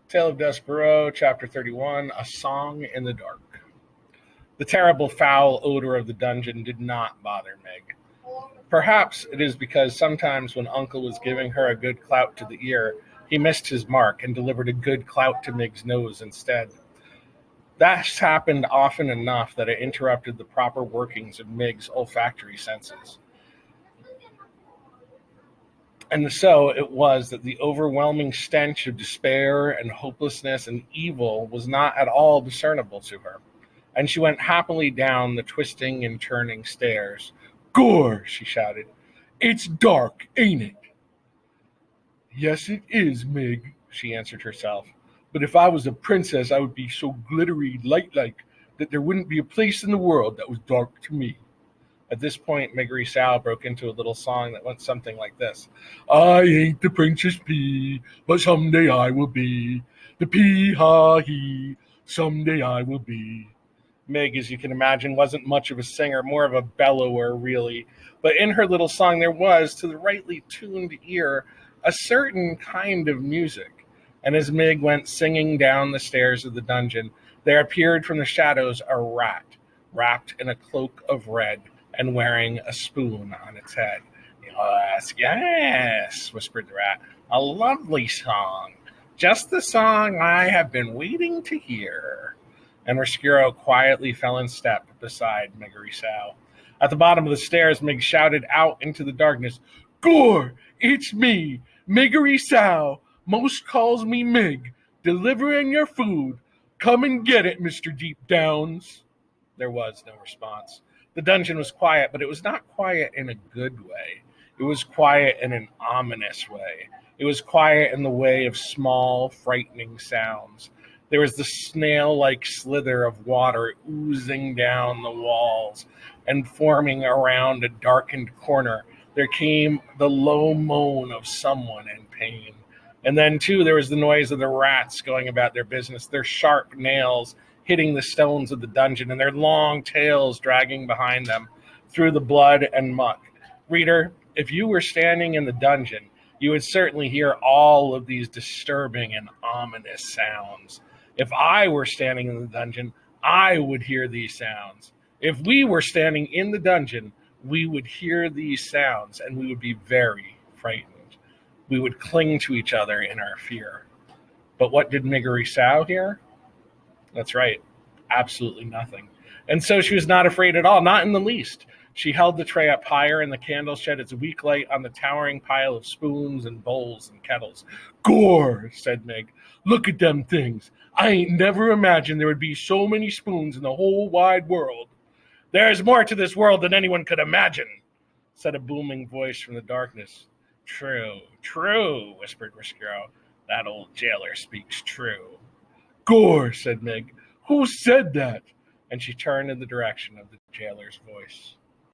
Tale of Despereaux, Chapter 31, A Song in the Dark. The terrible foul odor of the dungeon did not bother Meg. Perhaps it is because sometimes when Uncle was giving her a good clout to the ear, he missed his mark and delivered a good clout to Meg's nose instead. That's happened often enough that it interrupted the proper workings of Meg's olfactory senses. And so it was that the overwhelming stench of despair and hopelessness and evil was not at all discernible to her, and she went happily down the twisting and turning stairs. "Gore!" she shouted. "It's dark, ain't it?" "Yes, it is, Meg," she answered herself. "But if I was a princess, I would be so glittery light-like that there wouldn't be a place in the world that was dark to me." At this point, Miggery Sow broke into a little song that went something like this. "I ain't the Princess Pea, but someday I will be. The pea-ha-he, someday I will be." Meg, as you can imagine, wasn't much of a singer, more of a bellower, really. But in her little song, there was, to the rightly tuned ear, a certain kind of music. And as Meg went singing down the stairs of the dungeon, there appeared from the shadows a rat, wrapped in a cloak of red, and wearing a spoon on its head. "Yes, yes," whispered the rat. "A lovely song. Just the song I have been waiting to hear." And Rescuro quietly fell in step beside Miggery Sow. At the bottom of the stairs, Mig shouted out into the darkness, "Gore! It's me, Miggery Sow. Most calls me Mig. Delivering your food. Come and get it, Mr. Deep Downs." There was no response. The dungeon was quiet, but it was not quiet in a good way. It was quiet in an ominous way. It was quiet in the way of small, frightening sounds. There was the snail-like slither of water oozing down the walls, and forming around a darkened corner, there came the low moan of someone in pain. And then, too, there was the noise of the rats going about their business, their sharp nails hitting the stones of the dungeon, and their long tails dragging behind them through the blood and muck. Reader, if you were standing in the dungeon, you would certainly hear all of these disturbing and ominous sounds. If I were standing in the dungeon, I would hear these sounds. If we were standing in the dungeon, we would hear these sounds, and we would be very frightened. We would cling to each other in our fear. But what did Miggery Sow hear? That's right, absolutely nothing. And so she was not afraid at all, not in the least. She held the tray up higher, and the candle shed its weak light on the towering pile of spoons and bowls and kettles. "Gore," said Meg. "Look at them things. I ain't never imagined there would be so many spoons in the whole wide world." "There's more to this world than anyone could imagine," said a booming voice from the darkness. "True, true," whispered Rescuro. "That old jailer speaks true." "Gore," said Meg. "Who said that?" And she turned in the direction of the jailer's voice.